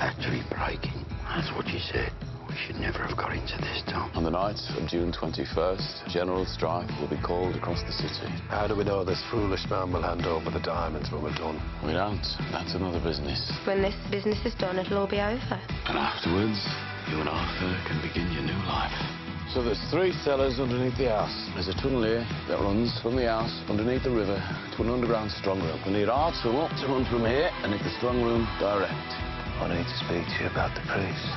Factory breaking. That's what you said. We should never have got into this, Tom. On the night of June 21st, general strike will be called across the city. How do we know this foolish man will hand over the diamonds when we're done? We don't. That's another business. When this business is done, it'll all be over. And afterwards, you and Arthur can begin your new life. So there's 3 cellars underneath the house. There's a tunnel here that runs from the house underneath the river to an underground strong room. We need our tunnel to run from here and hit the strong room direct. I need to speak to you about the priest.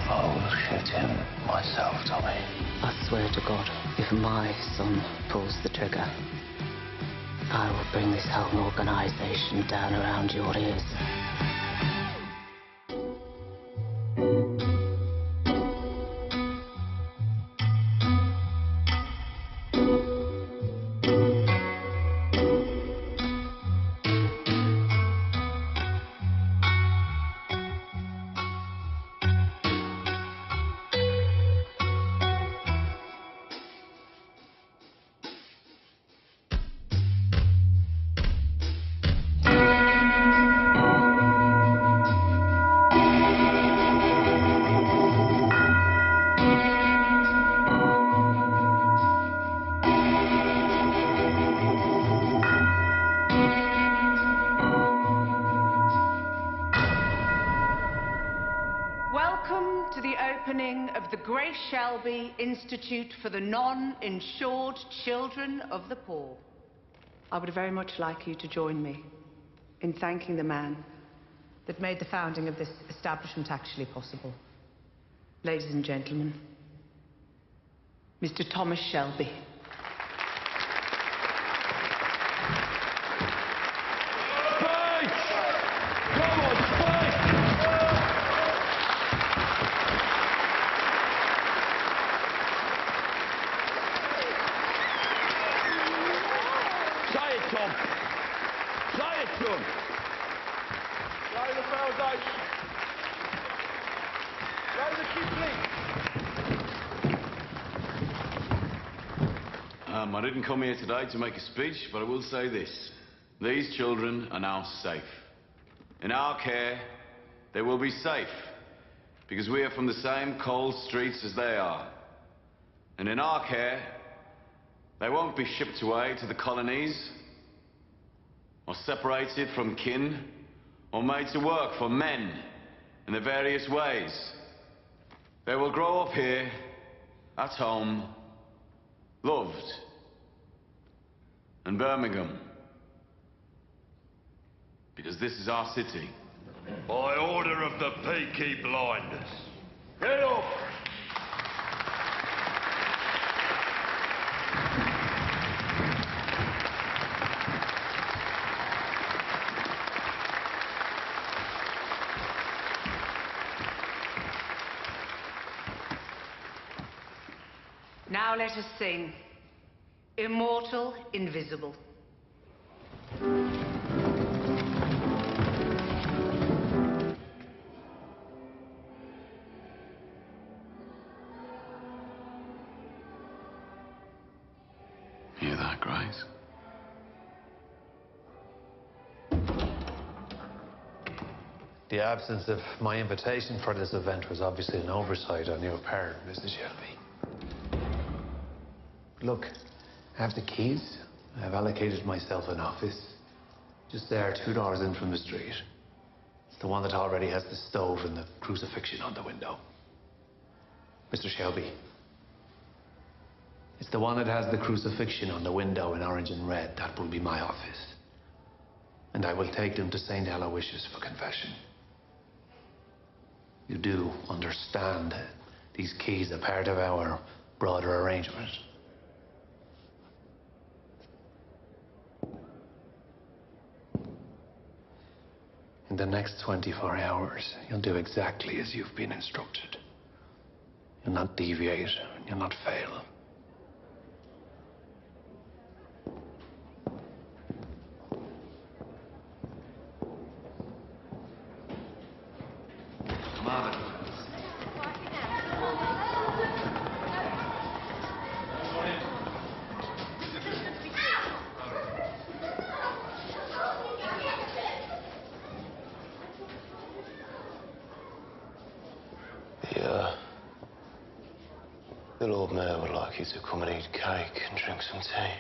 I will shoot him myself, Tommy. I swear to God, if my son pulls the trigger, I will bring this whole organisation down around your ears. Welcome to the opening of the Grace Shelby Institute for the Non-Insured Children of the Poor. I would very much like you to join me in thanking the man that made the founding of this establishment actually possible. Ladies and gentlemen, Mr. Thomas Shelby. Tom. Say it to him. Lay the foundation. Lay the kidney. I didn't come here today to make a speech, but I will say this. These children are now safe. In our care, they will be safe, because we are from the same cold streets as they are. And in our care, they won't be shipped away to the colonies, or separated from kin, or made to work for men in the various ways. They will grow up here, at home, loved. And Birmingham, because this is our city. By order of the Beaky Blinders. Get up! Now let us sing Immortal, Invisible. Hear that, Grace? The absence of my invitation for this event was obviously an oversight on your part, Mrs. Shelby. Look, I have the keys. I've allocated myself an office. Just there, 2 doors in from the street. It's the one that already has the stove and the crucifixion on the window. Mr. Shelby. It's the one that has the crucifixion on the window in orange and red. That will be my office. And I will take them to St. Aloysius for confession. You do understand these keys are part of our broader arrangement. In the next 24 hours, you'll do exactly as you've been instructed. You'll not deviate, and you'll not fail. Marvin. The Lord Mayor would like you to come and eat cake and drink some tea.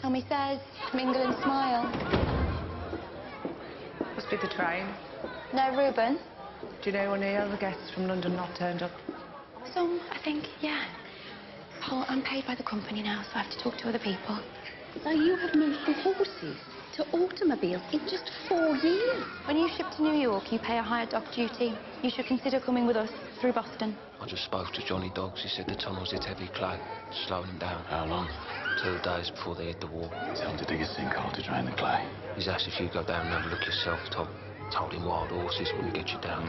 Tommy says, mingle and smile. Must be the train. No, Reuben? Do you know any other guests from London not turned up? Some, I think, yeah. Paul, I'm paid by the company now, so I have to talk to other people. So you have moved from horses to automobiles in just 4 years? When you ship to New York, you pay a higher dock duty. You should consider coming with us through Boston. I just spoke to Johnny Doggs. He said the tunnels hit heavy clay, slowing him down. How long? 2 days before they hit the wall. Tell him to dig a sinkhole to drain the clay. He's asked if you go down and have a look yourself, Tom. Told him wild horses wouldn't get you down.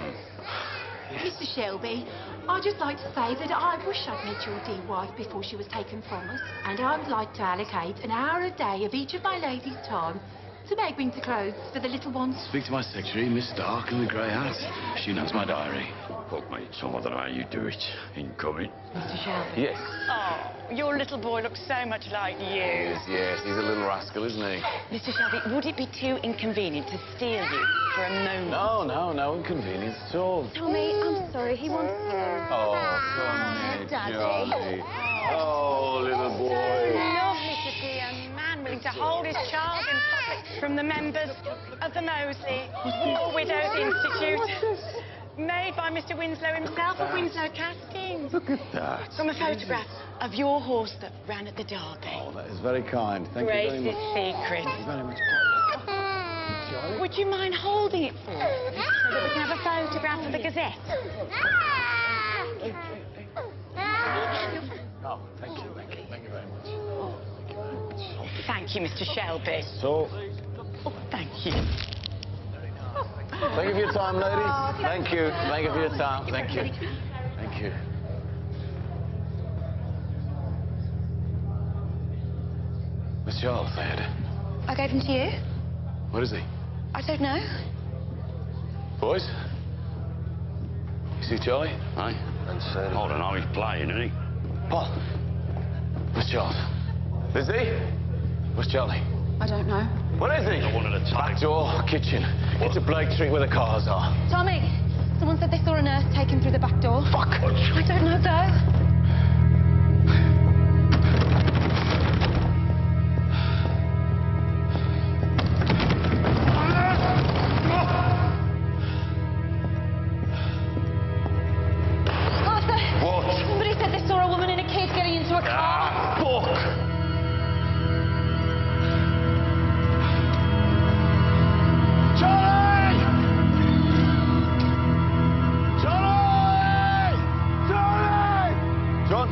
Mr. Shelby, I'd just like to say that I wish I'd met your dear wife before she was taken from us. And I would like to allocate an hour a day of each of my ladies' time to make winter clothes for the little ones. Speak to my secretary, Miss Stark, in the grey hat. She knows my diary. Fuck me, Tom, I don't know how you do it. Incoming. Mr. Shelby. Yes. Oh, your little boy looks so much like you. Yes, he's a little rascal, isn't he? Mr. Shelby, would it be too inconvenient to steal you for a moment? No inconvenience at all. Tommy, I'm sorry, he wants you. Oh, come here, Daddy. Johnny. Oh, little boy. Lovely to see a man willing to hold his child in public from the members of the Moseley War Widows Institute. Made by Mr. Winslow himself of Winslow Castings. Look at that. From a photograph of your horse that ran at the Derby. Oh, that is very kind. Thank you very much. Greatest secret. Thank you very much. Charlie? Would you mind holding it for us so that we can have a photograph for the Gazette? Oh, thank you very much. Thank you, Mr. Shelby. So, Oh, thank you. thank you for your time, ladies. Thank you. Thank you for your time. Thank you. Thank you. Miss Charles, there. I gave him to you? What is he? I don't know. Boys? You see Charlie? Aye? Hold on, he's playing, isn't he? Paul. Miss Charles. Lizzie? Where's Charlie? I don't know. Where is he? One at a time. Back door, kitchen. Get to Blake Street where the cars are. Tommy, someone said they saw a nurse take him through the back door. Fuck! I don't know, though. Somebody said they saw a woman and a kid getting into a car. Fuck! Charlie! Charlie! Charlie! John?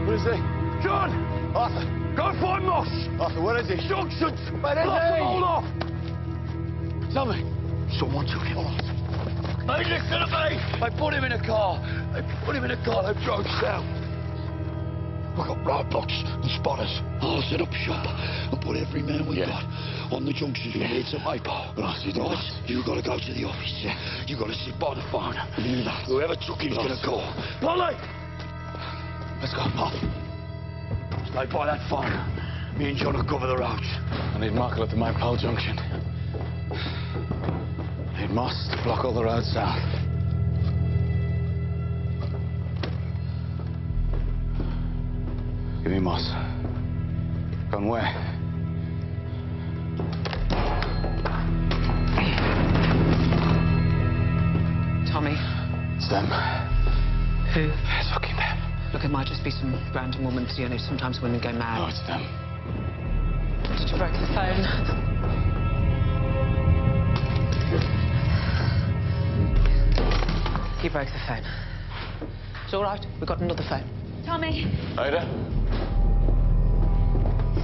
Where is he? John! Arthur! Go find Moss! Arthur, where is he? Junctions! Where is Block he? them all off! Tell me. Someone took him. Hey, listen to me! They put him in a car. They drove south. We've got roadblocks and spotters. I'll set up shop and put every man we've got on the junctions. We need some paper. Right, you got to go to the office. Yeah. You got to sit by the phone. Whoever took him's going to call. Polly! Let's go, Pop. Stay by that phone. Me and John will cover the roads. I need Michael at the Maypole Junction. I need Moss to block all the roads south. Give me Moss. Gone where? Tommy. It's them. Who? It's fucking them. Look, it might just be some random woman. You know, sometimes women go mad. No, it's them. Did you break the phone? You broke the phone. It's all right. We got another phone. Tommy, Ada?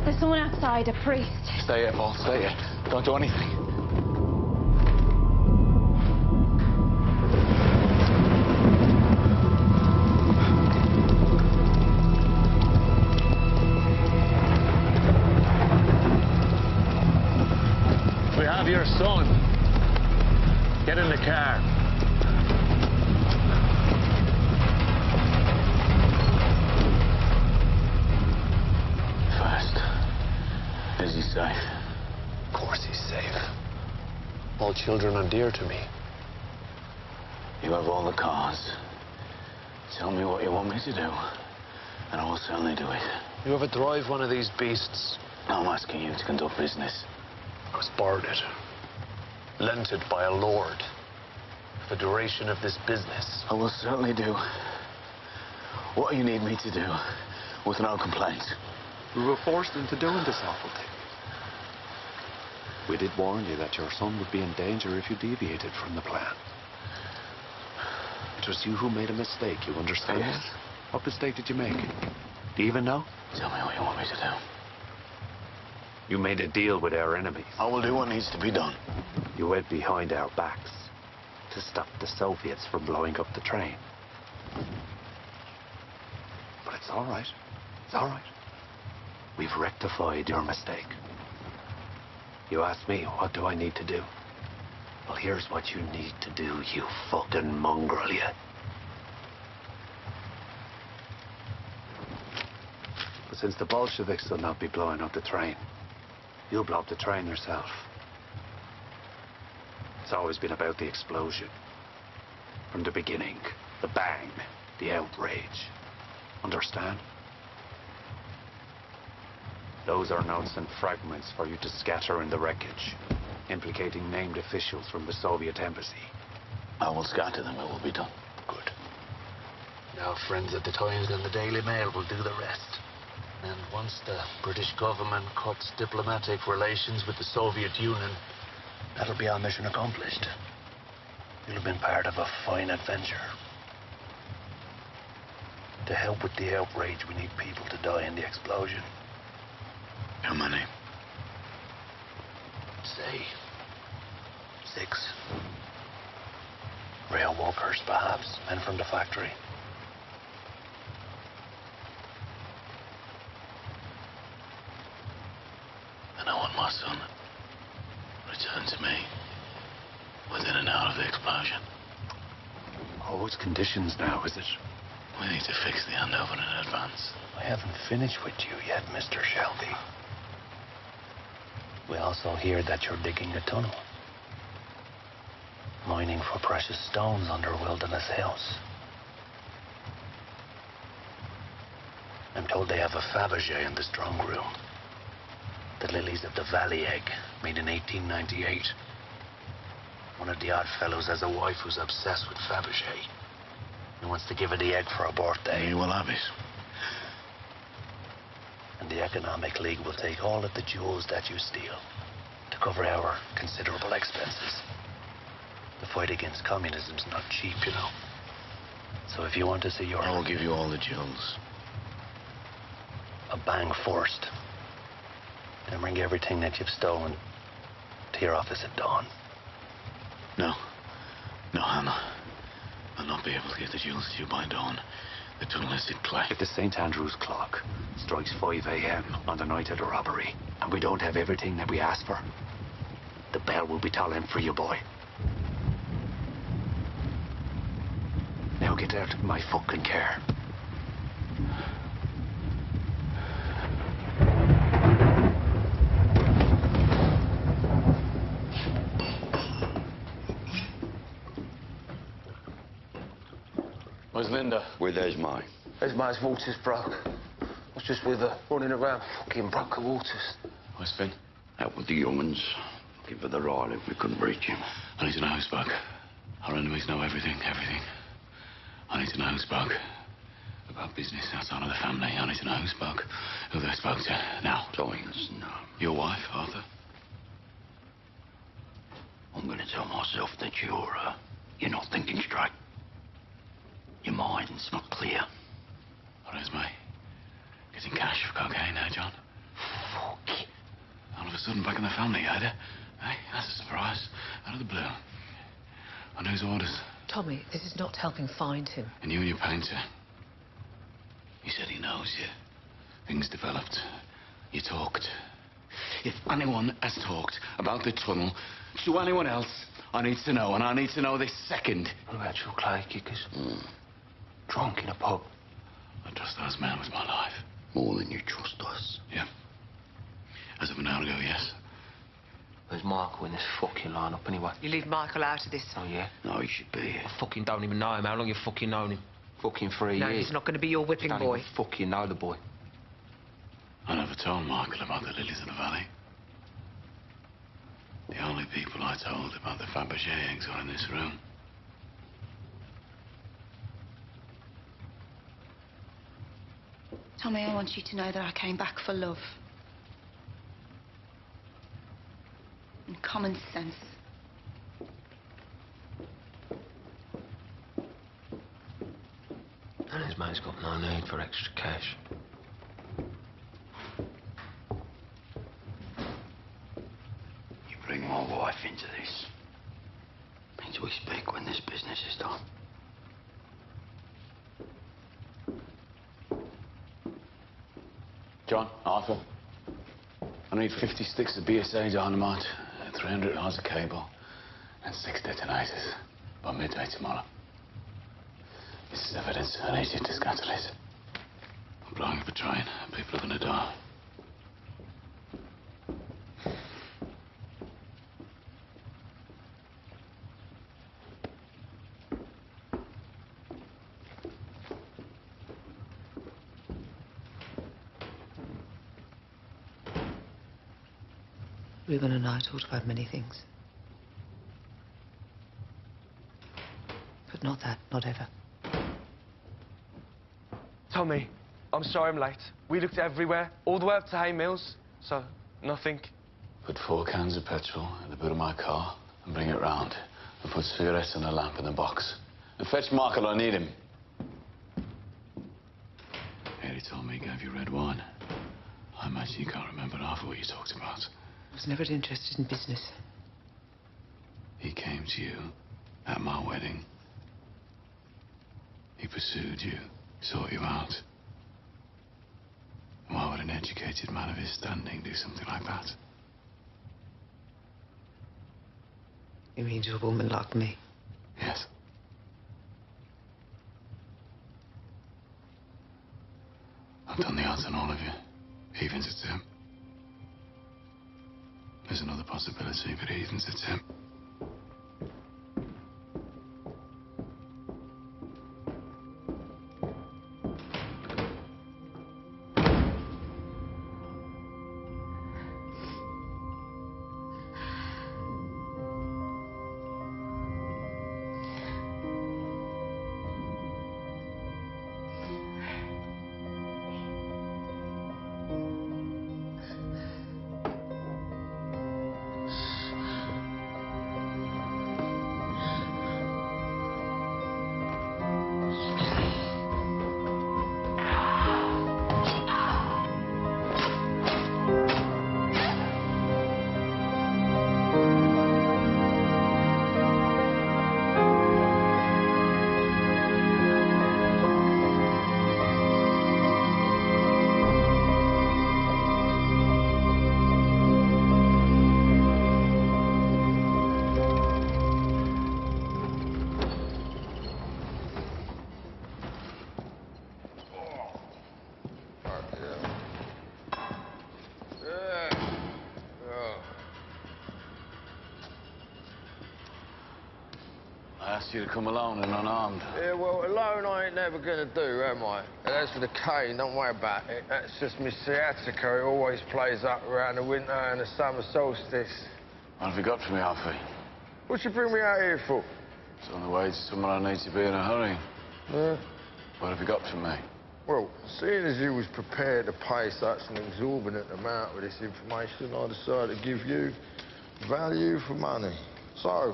there's someone outside, a priest. Stay here, Paul. Stay here. Don't do anything. car. First, is he safe? Of course he's safe. All children are dear to me. You have all the cars. Tell me what you want me to do, and I will certainly do it. You ever drive one of these beasts? I'm asking you to conduct business. I was borrowed it. Lent it by a lord. For the duration of this business. I will certainly do what you need me to do, with no complaints. We were forced into doing this awful thing. We did warn you that your son would be in danger if you deviated from the plan. It was you who made a mistake, you understand? Yes. What mistake did you make? Do you even know? Tell me what you want me to do. You made a deal with our enemies. I will do what needs to be done. You went behind our backs to stop the Soviets from blowing up the train. But it's all right. It's all right. We've rectified your mistake. You asked me, what do I need to do? Well, here's what you need to do, you fucking mongrel, you. But since the Bolsheviks will not be blowing up the train, you'll blow up the train yourself. It's always been about the explosion. From the beginning, the bang, the outrage. Understand? Those are notes and fragments for you to scatter in the wreckage, implicating named officials from the Soviet embassy. I will scatter them. It will be done. Good. Now friends at the Times and the Daily Mail will do the rest. And once the British government cuts diplomatic relations with the Soviet Union, that'll be our mission accomplished. You'll have been part of a fine adventure. To help with the outrage, we need people to die in the explosion. How many? Say 6. Rail workers, perhaps, men from the factory. And I want my son returned to me within an hour of the explosion. Oh, it's conditions now, is it? We need to fix the handover in advance. I haven't finished with you yet, Mr. Shelby. We also hear that you're digging a tunnel. Mining for precious stones under Wilderness Hills. I'm told they have a Fabergé in the strong room. The lilies of the valley egg, made in 1898. One of the odd fellows has a wife who's obsessed with Fabergé. He wants to give her the egg for her birthday. He will have it. And the Economic League will take all of the jewels that you steal to cover our considerable expenses. The fight against communism's not cheap, you know. So if you want to see your... I will give you all the jewels. A bang first. Then bring everything that you've stolen to your office at dawn. No. No, Hannah. I'll not be able to get the jewels to you by dawn. The tunnel is in clay. If the St. Andrew's clock strikes 5 a.m. on the night of the robbery, and we don't have everything that we asked for, the bell will be tolling for you, boy. Now get out of my fucking car. Where's Linda? With Esme. Esme's water's broke. I was just with her, running around, fucking broke her waters. Where's Finn? Out with the young'uns. Looking for the rider. We couldn't reach him. I need to know who spoke. Our enemies know everything. I need to know who spoke. About business outside of the family. I need to know who spoke. Who they spoke to. Now. Times, no. Your wife, Arthur? I'm going to tell myself that you're not thinking straight. Your mind's not clear. What is me? Getting cash for cocaine now, John? Fuck. All of a sudden, back in the family, either. Hey, that's a surprise. Out of the blue. On whose orders? Tommy, this is not helping find him. And you and your painter? He said he knows you. Things developed. You talked. If anyone has talked about the tunnel to anyone else, I need to know, and I need to know this second. What about you, Clay Kickers? Drunk in a pub. I trust those men with my life. More than you trust us. Yeah. As of an hour ago, yes. Where's Michael in this fucking line-up anyway? You leave Michael out of this. Oh, yeah? No, he should be here. I fucking don't even know him. How long you fucking known him? Fucking 3 No, years. he's not going to be your whipping Don't boy. even fucking know the boy. I never told Michael about the lilies of the valley. The only people I told about the Fabergé eggs are in this room. Tommy, I want you to know that I came back for love. And common sense. And his mate's got no need for extra cash. You bring my wife into this. Means we speak when this business is done. John, Arthur, I need 50 sticks of BSA dynamite, 300 yards of cable, and 6 detonators by midday tomorrow. This is evidence. I need you to scatter it. I'm blowing up a train. People are going to die. Ruben and I talked about many things. But not that, not ever. Tommy, I'm sorry I'm late. We looked everywhere, all the way up to Hay Mills, so nothing. Put 4 cans of petrol in the boot of my car and bring it round. And put cigarettes and a lamp in the box. And fetch Michael, I need him. Eddie told me he gave you red wine. I imagine you can't remember half of what you talked about. I was never interested in business. He came to you at my wedding. He pursued you, sought you out. Why would an educated man of his standing do something like that? You mean to a woman like me? Yes. I've done the odds on all of you, even to Tim. There's another possibility, but even to Tim. I asked you to come alone and unarmed. Yeah, well, alone I ain't never gonna do, am I? And as for the cane, don't worry about it. That's just my sciatica. It always plays up around the winter and the summer solstice. What have you got for me, Alfie? What you bring me out here for? It's on the way to somewhere I need to be in a hurry. Yeah? What have you got for me? Well, seeing as you was prepared to pay such an exorbitant amount for this information, I decided to give you value for money. So,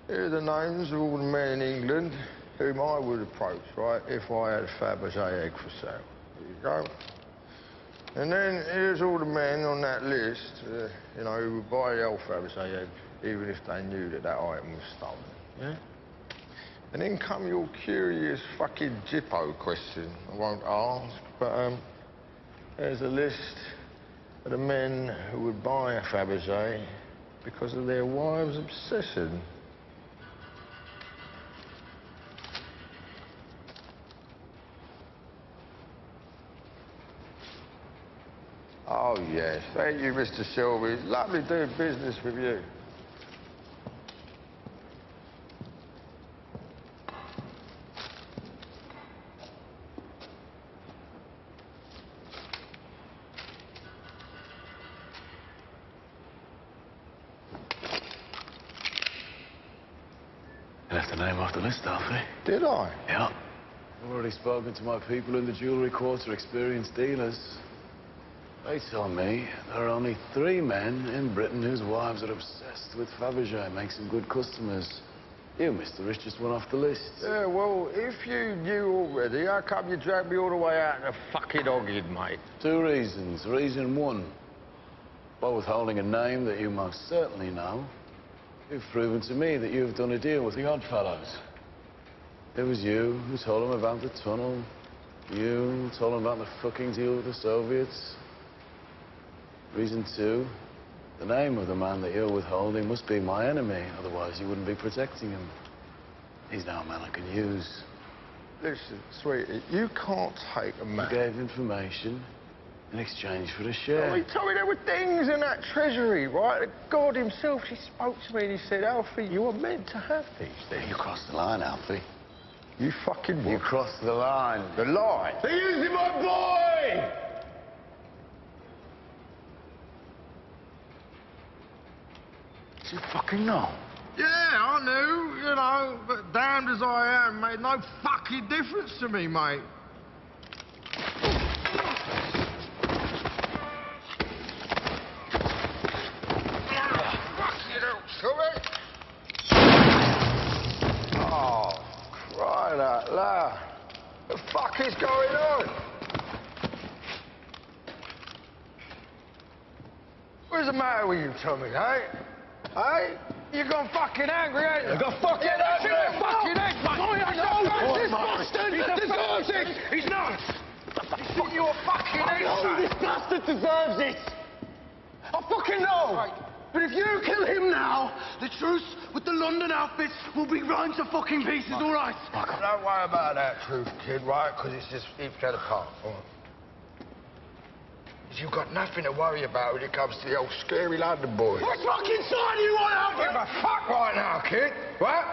here are the names of all the men in England whom I would approach, right, if I had a Fabergé egg for sale. There you go. And then here's all the men on that list, you know, who would buy the old Fabergé egg, even if they knew that that item was stolen, yeah? And then come your curious fucking Jippo question I won't ask, but, there's a list are the men who would buy a Fabergé because of their wives' obsession. Oh, yes. Thank you, Mr. Shelby. It's lovely doing business with you. You left the name off the list, Alfie. Did I? Yeah. I've already spoken to my people in the jewellery quarter, experienced dealers. They tell me there are only 3 men in Britain whose wives are obsessed with Fabergé, makes them good customers. You, Mr. Rich, just went off the list. Yeah, well, if you knew already, how come you dragged me all the way out in the fucking hogging, mate? 2 reasons. Reason 1, by withholding a name that you most certainly know, you've proven to me that you've done a deal with the Oddfellows. It was you who told them about the tunnel. You told them about the fucking deal with the Soviets. Reason 2, the name of the man that you're withholding must be my enemy, otherwise you wouldn't be protecting him. He's now a man I can use. Listen, sweetie, you can't take a man. You gave information in exchange for a share. Oh, he told me there were things in that treasury, right? God himself, he spoke to me and he said, Alfie, you were meant to have these things. You crossed the line, Alfie. You fucking what? You crossed the line. The line? They're using my boy! Did you fucking know? Yeah, I knew, you know, but damned as I am, made no fucking difference to me, mate. Oh, crying out loud. What the fuck is going on? What's the matter with you, Tommy, eh? Hey? You gone fucking angry, ain't you? I got fucking angry! You fucking angry! No, this bastard deserves it! He's not! You're fucking No, this bastard deserves it! I fucking know! Right. But if you kill him now, the truce with the London outfits will be run to fucking pieces, all right? Don't worry about that truth, kid, right? Because it's just heaps at apart, all right? You've got nothing to worry about when it comes to the old scary London boy. What fucking side do you want out Give a fuck right now, kid, right?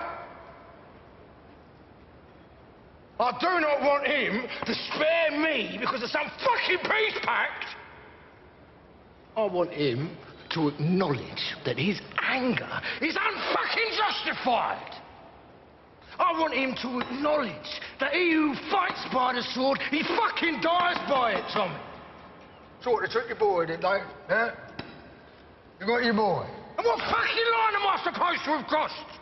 I do not want him to spare me because of some fucking peace pact. I want him to acknowledge that his anger is unfucking justified. I want him to acknowledge that he who fights by the sword, he fucking dies by it, Tommy. So what, they took your boy, did they? Huh? You got your boy. And what fucking line am I supposed to have crossed?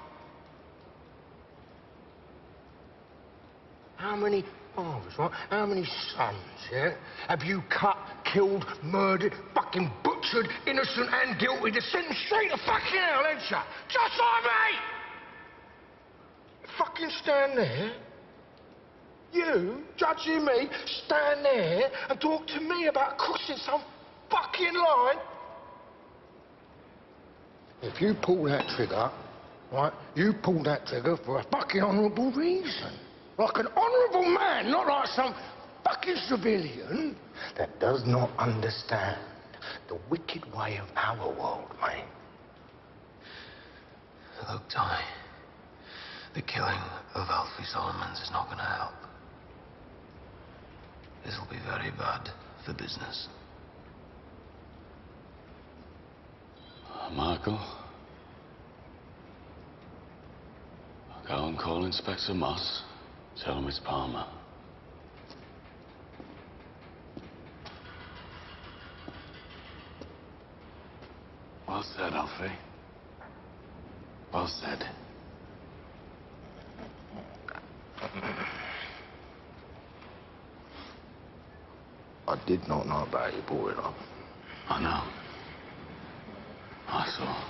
How many fathers, right? How many sons, yeah? Have you cut, killed, murdered, fucking butchered, innocent and guilty, to send them straight to fucking hell, ain't you? Just like me! Fucking stand there. You, judging me, stand there and talk to me about crossing some fucking line. If you pull that trigger, right, you pull that trigger for a fucking honourable reason. Like an honourable man, not like some fucking civilian that does not understand the wicked way of our world, mate. Look, Tommy, the killing of Alfie Solomons is not going to help. This will be very bad for business. Michael, go and call Inspector Moss. Tell him it's Palmer. Well said, Alfie. Well said. I did not know about your boy, though. I know. I saw.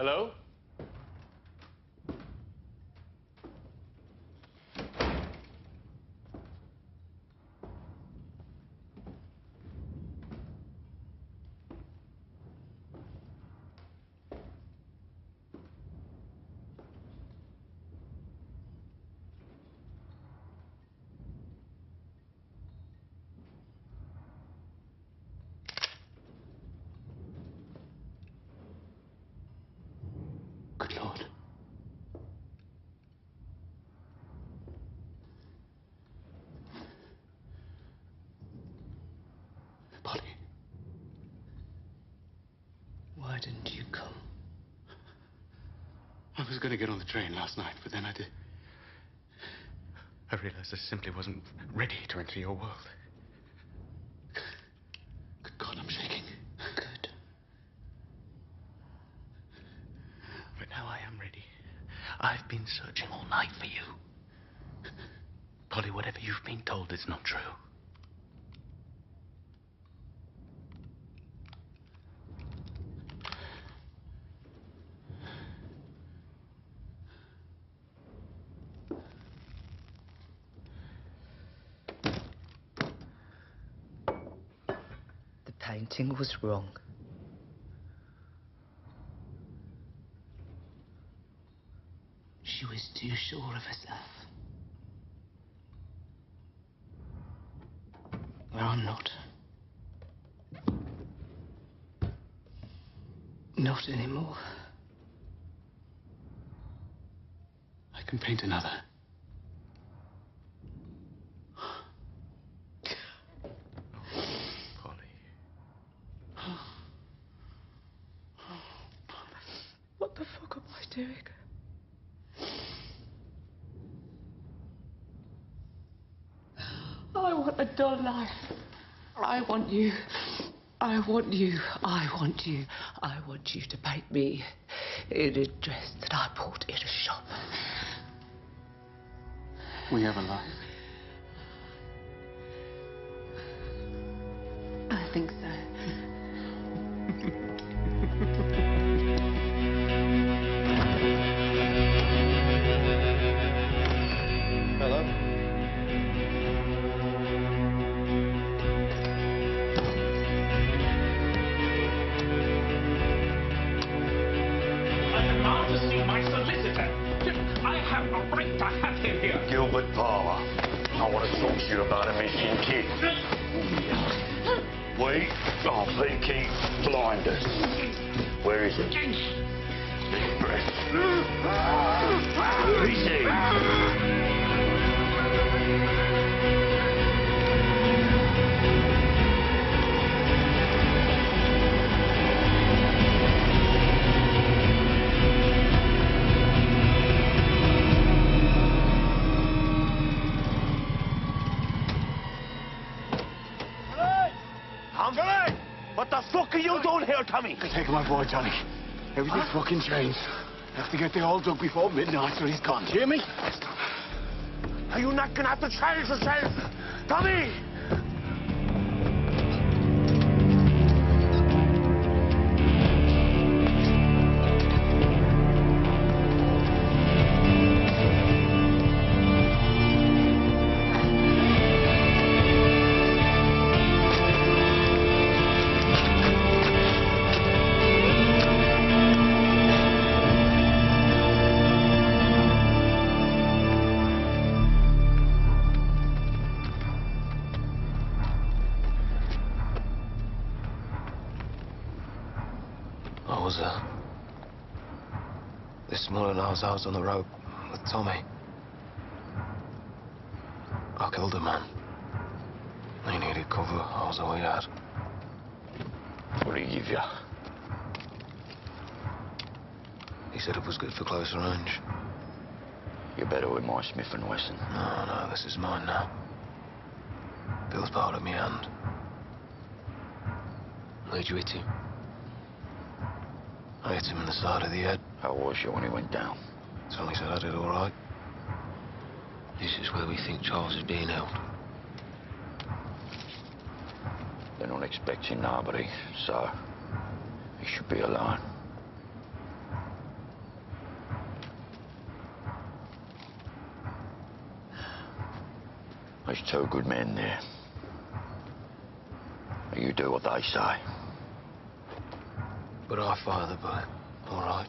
Hello? Good Lord. Polly. Why didn't you come? I was going to get on the train last night, but then I realized I simply wasn't ready to enter your world. Good God, I'm shaking. Good. But now I am ready. I've been searching all night for you. Polly, whatever you've been told is not true. The painting was wrong. She was too sure of herself. Well, I'm not. Not anymore. I can paint another. What the fuck am I doing? I want a dull life. I want you. I want you. I want you. I want you to paint me in a dress that I bought in a shop. We have a life. I think so. Hello? I demand to see my solicitor. I have a right to have him here. Gilbert Parler. I want to talk to you about a missing kid. We are Beaky Blinders. Where is he? Deep breath. Where is he? Tommy! What the fuck are you doing here, Tommy? They're taking my boy, Johnny. Everything fucking changed. Have to get the hole dug before midnight so he's gone. Do you hear me? Are you not gonna have to change yourself? Tommy! This morning I was out on the road with Tommy. I killed a man. He needed cover. I was all he had. What did he give you? He said it was good for closer range. You're better with my Smith & Wesson. No, this is mine now. Bill's part of me hand. Where'd you hit him? I hit him in the side of the head. How was you when he went down? Tommy said I did all right. This is where we think Charles is being held. They're not expecting nobody, so he should be alone. There's 2 good men there. You do what they say. But our father, boy, all right?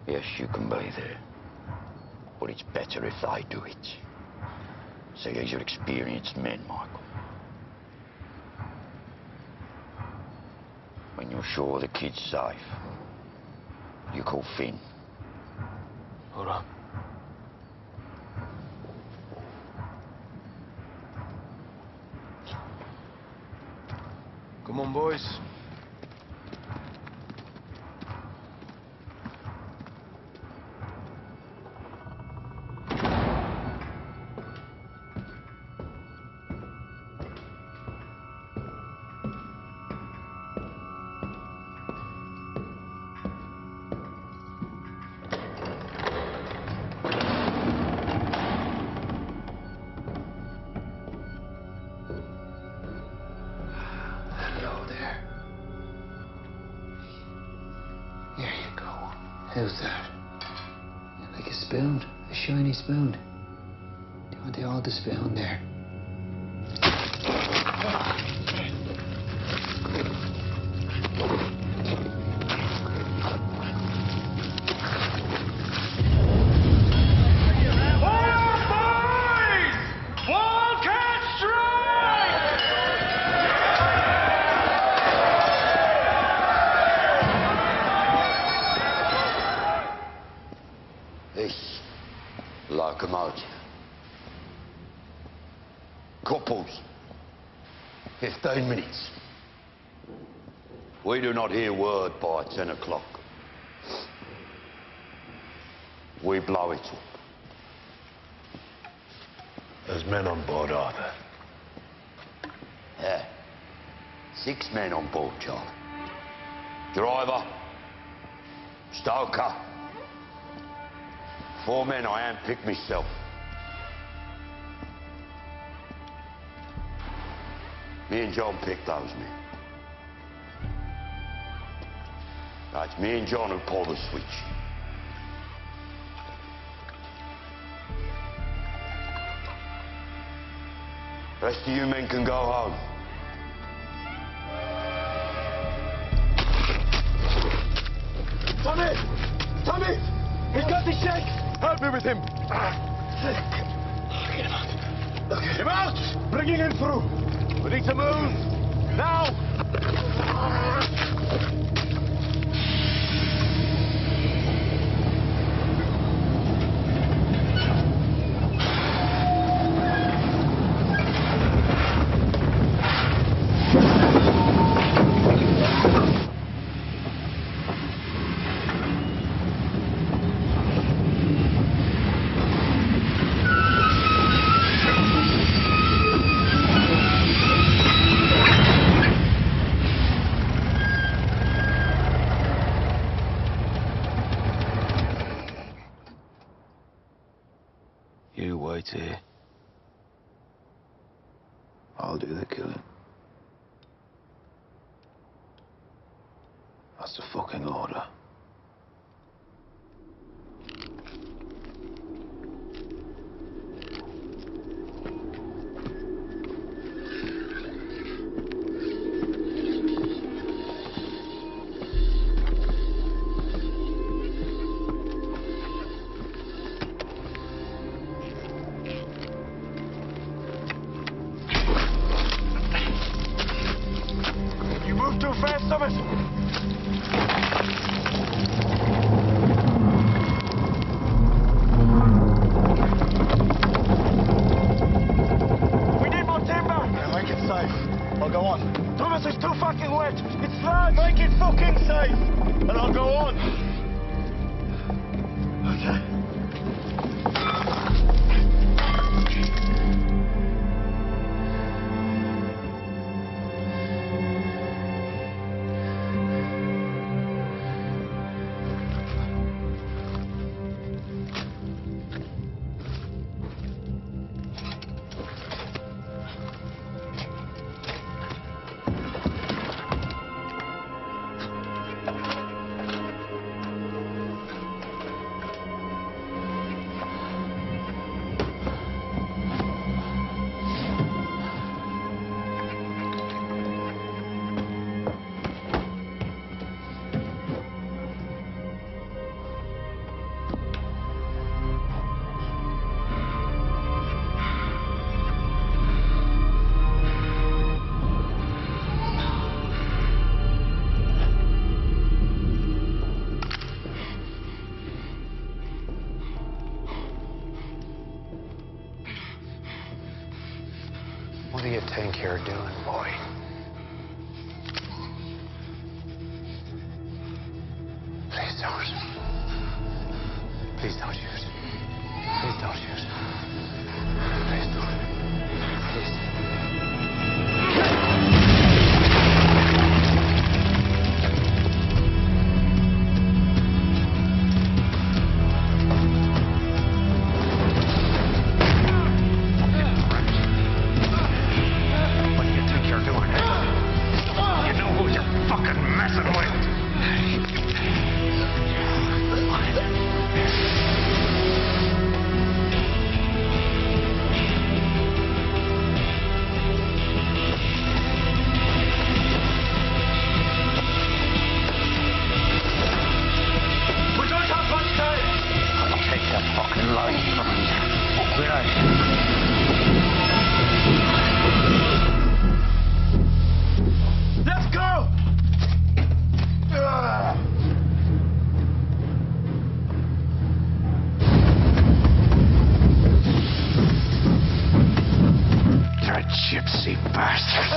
Yes, you can be there. But it's better if they do it. See, these are experienced men, Michael. When you're sure the kid's safe, you call Finn. All right. Come on, boys. How's that? Like a spoon? A shiny spoon? Do you want the old spoon there? This locomotive. Couples. 15 minutes. We do not hear word by 10 o'clock. We blow it up. There's men on board, Arthur. Yeah. 6 men on board, Charlie. Driver. Stoker. 4 men I handpicked myself. Me and John picked those men. It's me and John who pull the switch. The rest of you men can go home. Tommy! Tommy! He's got the shake! Help me with him! Get him out! Okay. Get him out! Bringing him through! We need to move! Now! You wait here. I'll do the killing. That's the fucking order. You move too fast, Thomas! We need more timber! Yeah, make it safe. I'll go on. Thomas, it's too fucking wet! It's large! Make it fucking safe! And I'll go on! Okay. you think you're doing, boy? Please don't. Please don't shoot. Please don't shoot. Please don't. Please. Gypsy bastard.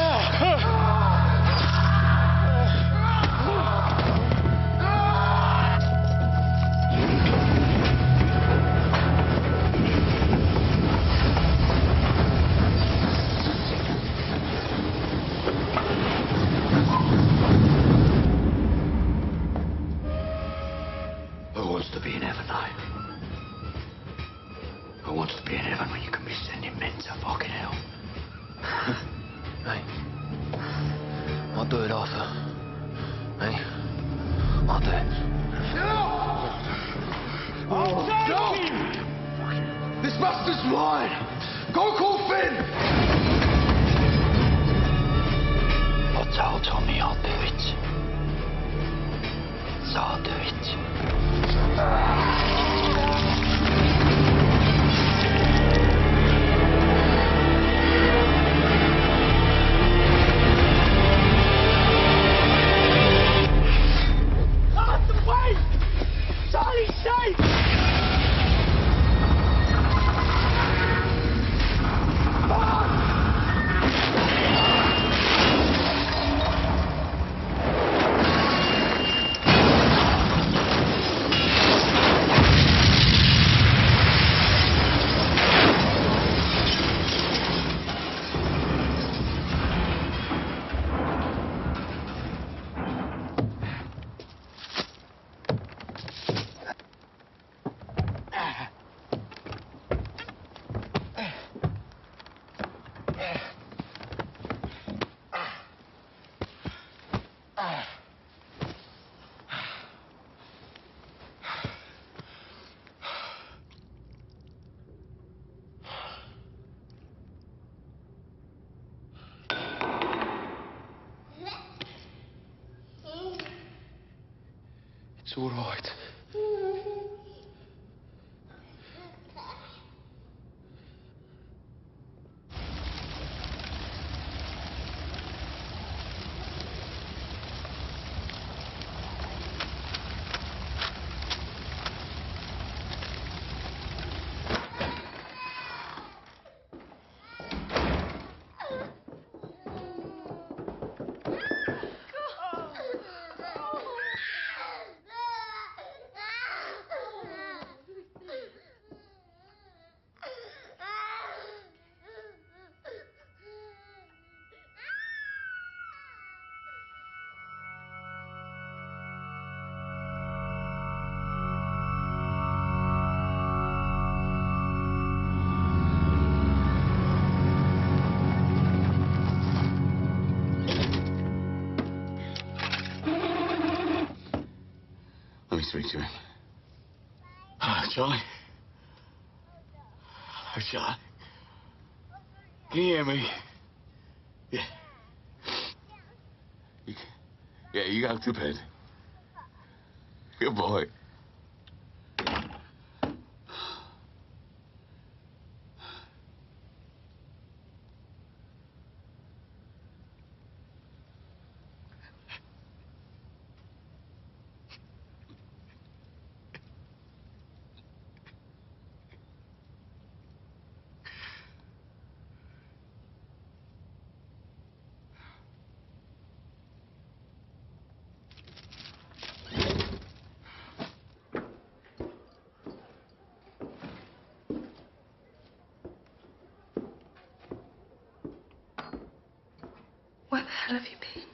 Who wants to be in heaven now? Who wants to be in heaven when you can be sending men to fucking hell? Hey, I'll do it, Arthur. Hey, I'll do it. No! This bastard's mine! Go call Finn! Hotel told me I'll do it. So I'll do it. Charlie's safe! It's all right. Let me speak to him. Charlie? Oh, Charlie? Can you hear me? Yeah. You go to bed. Good boy. hell have you been?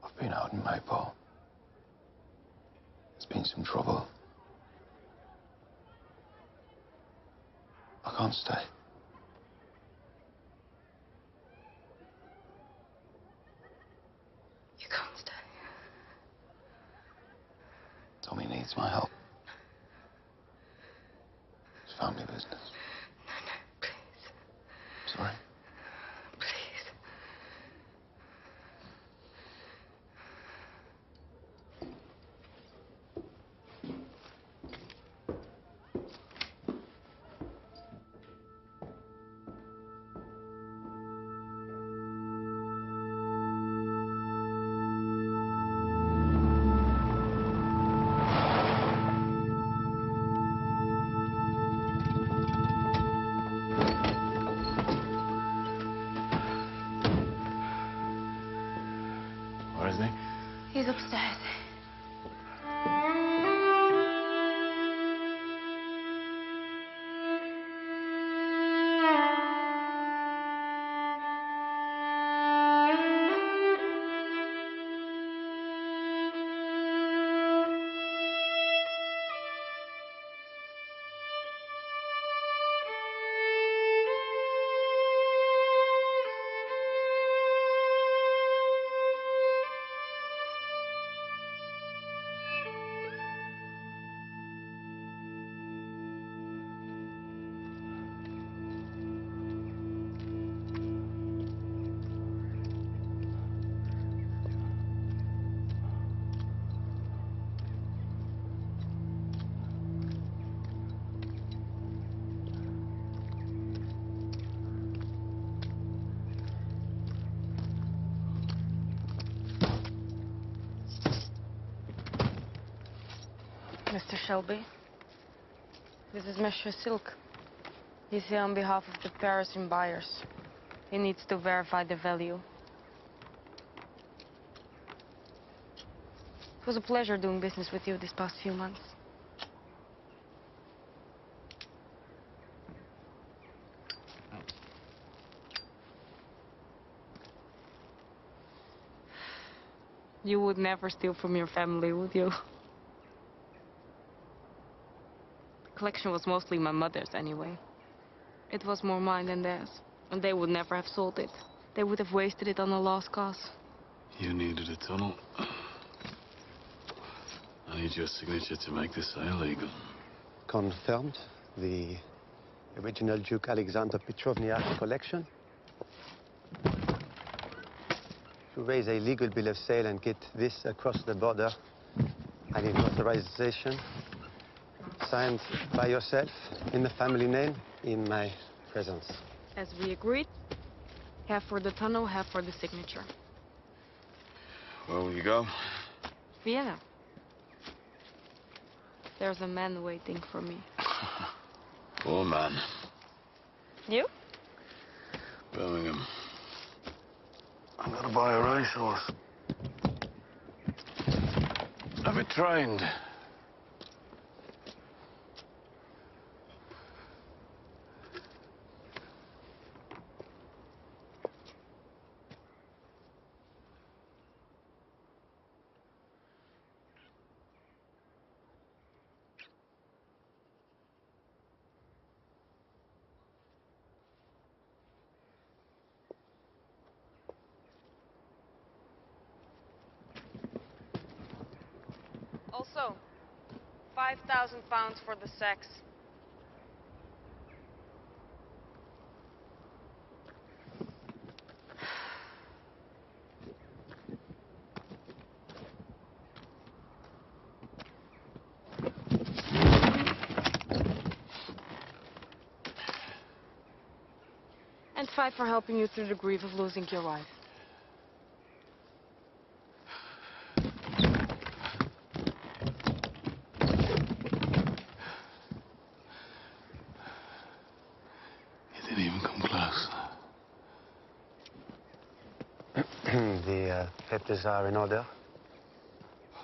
I've been out in Maypole. There's been some trouble. I can't stay. You can't stay. Tommy needs my help. It's family business. No, please. Sorry. Please. Where is he? He's upstairs. Mr. Shelby, this is Monsieur Silk. He's here on behalf of the Parisian buyers. He needs to verify the value. It was a pleasure doing business with you these past few months. You would never steal from your family, would you? The collection was mostly my mother's anyway. It was more mine than theirs. And they would never have sold it. They would have wasted it on a lost cause. You needed a tunnel. I need your signature to make the sale legal. Confirmed. The original Duke Alexander Petrovny art collection. To raise a legal bill of sale and get this across the border, I need authorization signed by yourself in the family name in my presence. As we agreed, half for the tunnel, half for the signature. Where will you go? Vienna. There's a man waiting for me. Poor man. You? Birmingham. I'm gonna buy a racehorse. Have it trained. Also, 5,000 pounds for the sex. And 5 for helping you through the grief of losing your wife. The papers are in order.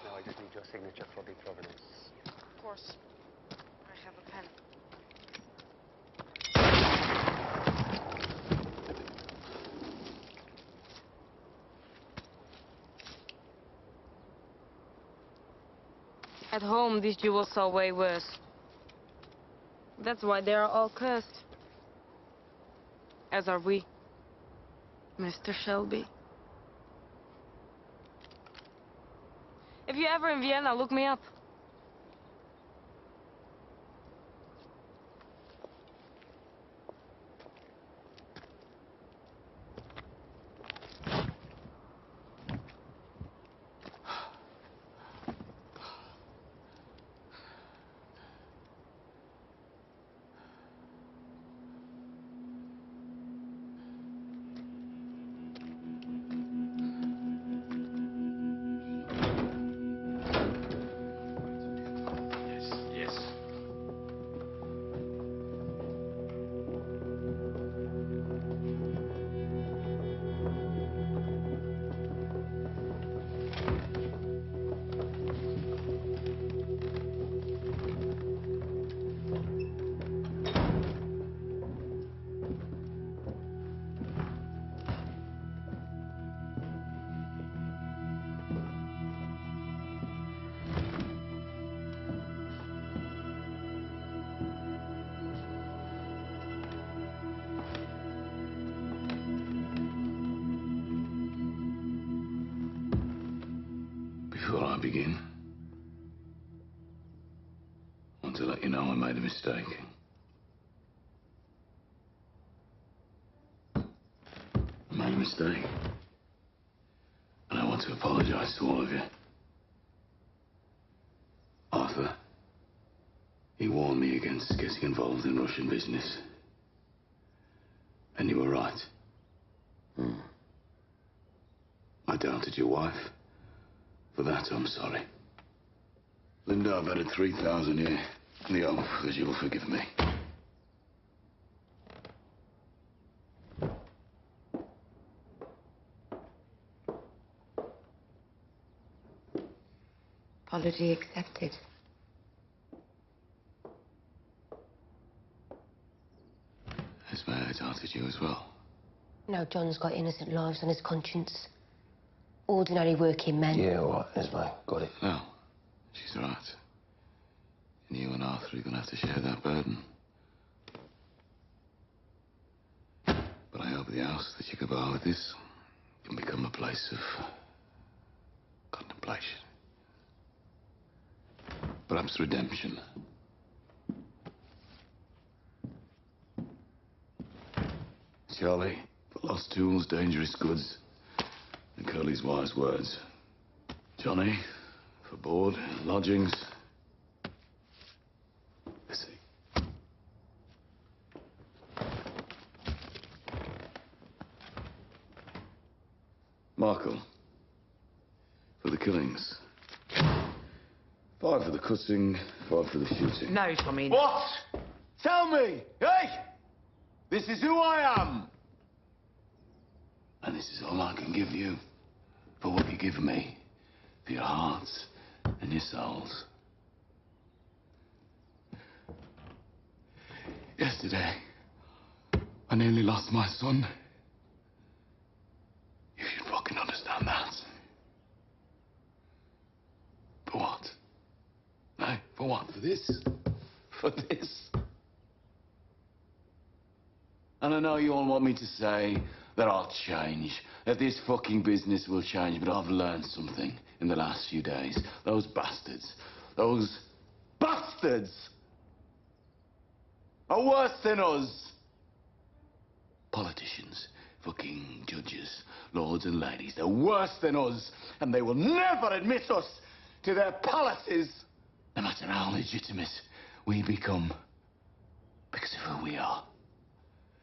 Now I just need your signature for the provenance. Of course. I have a pen. At home, these jewels are way worse. That's why they are all cursed. As are we, Mr. Shelby. If you're ever in Vienna, look me up. Before I begin, I want to let you know I made a mistake. I made a mistake. And I want to apologize to all of you. Arthur, he warned me against getting involved in Russian business. And you were right. I doubted your wife. For that, I'm sorry. Linda, I've added 3,000 here in the hope that you'll forgive me. Apology accepted. Has Mary doubted you as well? No, John's got innocent lives on his conscience. Ordinary working men. Yeah, all right, Esme. Got it. No, she's right. And you and Arthur are going to have to share that burden. But I hope the house that you can buy with this can become a place of contemplation. Perhaps redemption. Charlie, for lost tools, dangerous goods, and Curly's wise words. Johnny, for board, lodgings. Lizzie. Markle, for the killings. 5 for the cutting, 5 for the shooting. No, Tommy. What? Tell me! Hey! This is who I am! And this is all I can give you for what you give me, for your hearts and your souls. Yesterday, I nearly lost my son. You should fucking understand that. For what? No, for what? For this? For this? And I know you all want me to say that I'll change, that this fucking business will change, but I've learned something in the last few days. Those bastards are worse than us. Politicians, fucking judges, lords and ladies, they're worse than us, and they will never admit us to their palaces, no matter how legitimate we become, because of who we are.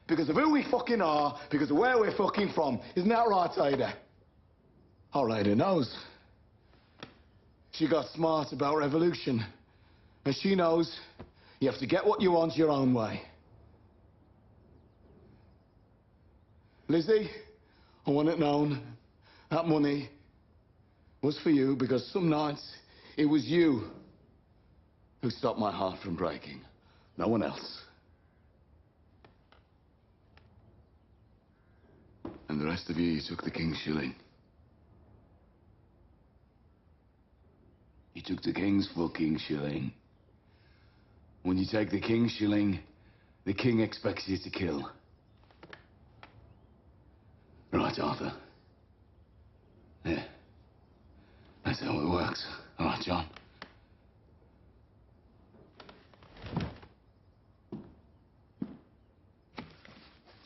Because of who we fucking are, because of where we're fucking from. Isn't that right, Ada? Oh, Ada knows. She got smart about revolution. And she knows you have to get what you want your own way. Lizzie, I want it known that money was for you because some nights it was you who stopped my heart from breaking. No one else. And the rest of you took the king's shilling. You took the king's fucking shilling. When you take the king's shilling, the king expects you to kill. Right, Arthur? Yeah. That's how it works. All right, John.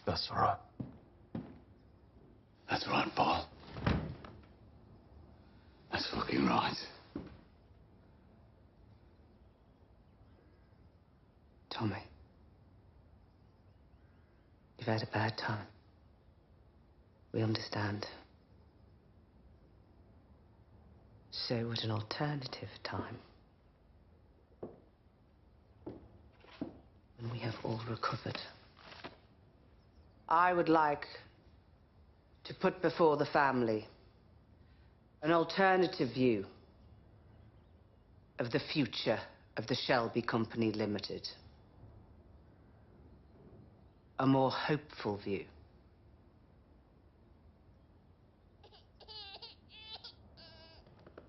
That's all right. That's right, Paul. That's fucking right. Tommy, you've had a bad time. We understand. So would an alternative time. When we have all recovered. I would like to put before the family an alternative view of the future of the Shelby Company Limited. A more hopeful view.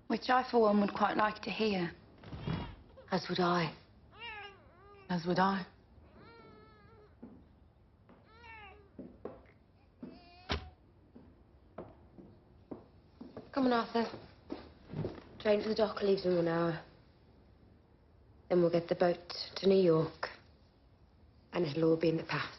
Which I, for one, would quite like to hear. As would I. As would I. Come on, Arthur. Train to the dock leaves in 1 hour. Then we'll get the boat to New York. And it'll all be in the past.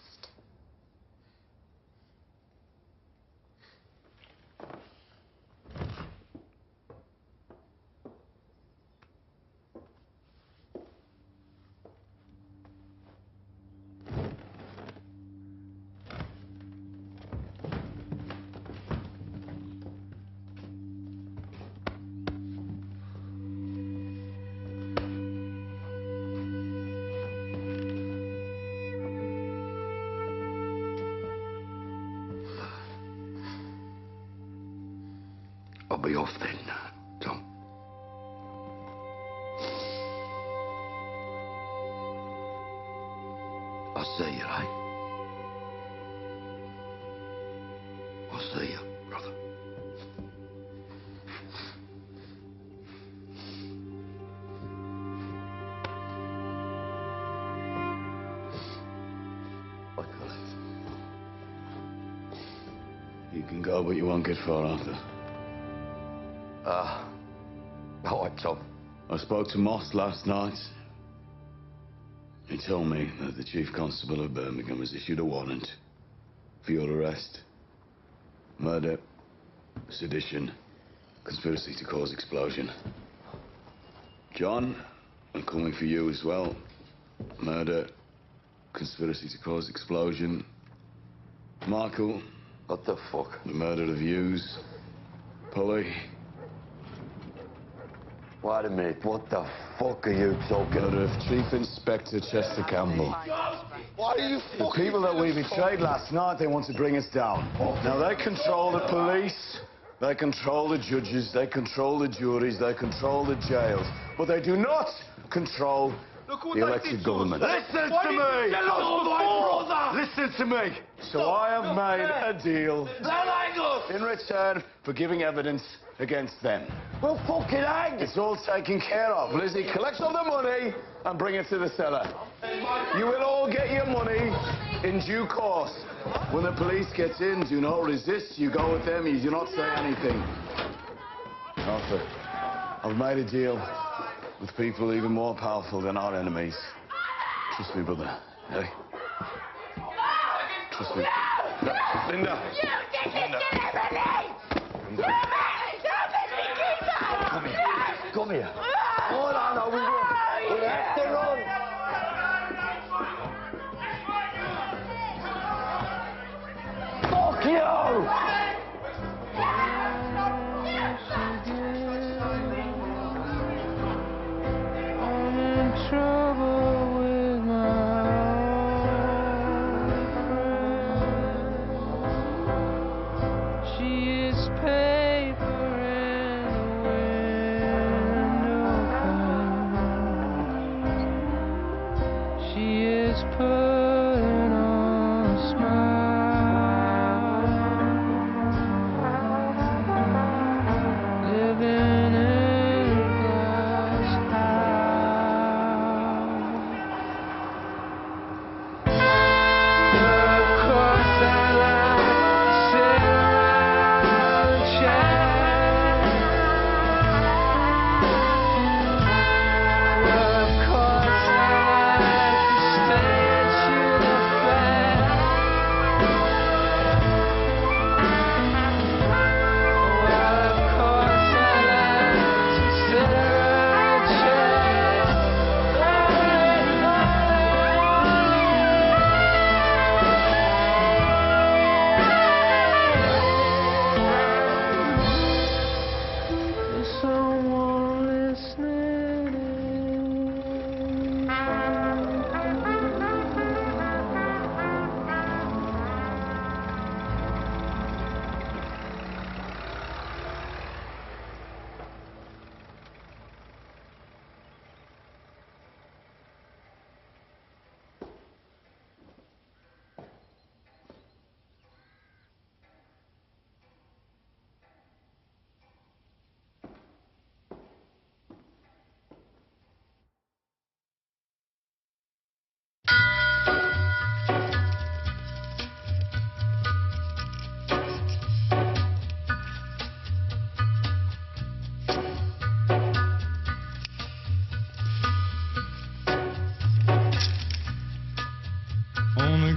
I'll be off then, Tom. I'll see you, eh? I'll see you, brother. You can go, but you won't get far, Arthur. All right, Tom. I spoke to Moss last night. He told me that the Chief Constable of Birmingham has issued a warrant for your arrest. Murder, sedition, conspiracy to cause explosion. John, I'm coming for you as well. Murder, conspiracy to cause explosion. Michael. What the fuck? The murder of Hughes. Polly. Wait a minute, what the fuck are you talking about? Murder of Chief Inspector Chester Campbell. Why are you The fucking... people that we betrayed last night, they want to bring us down. Now, they control the police, they control the judges, they control the juries, they control the jails, but they do not control the elected government. Listen to me! Listen to me! So I have made a deal in return for giving evidence against them. Well, fucking hang! It's all taken care of. Lizzie, collect all the money and bring it to the cellar. You will all get your money in due course. When the police get in, do not resist. You go with them, you do not say anything. Arthur, I've made a deal with people even more powerful than our enemies. Trust me, brother. Hey? Trust me. Linda! You did this deliberately! You made it up! Come here. Come here. Hold on, we have to run. Fuck you! I'm in trouble with my old friend. She is paper in a window pane. She is putting on a smile.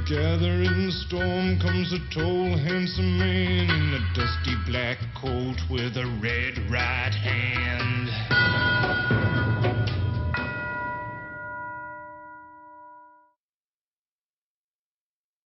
gathering storm comes a tall, handsome man in a dusty black coat with a red right hand.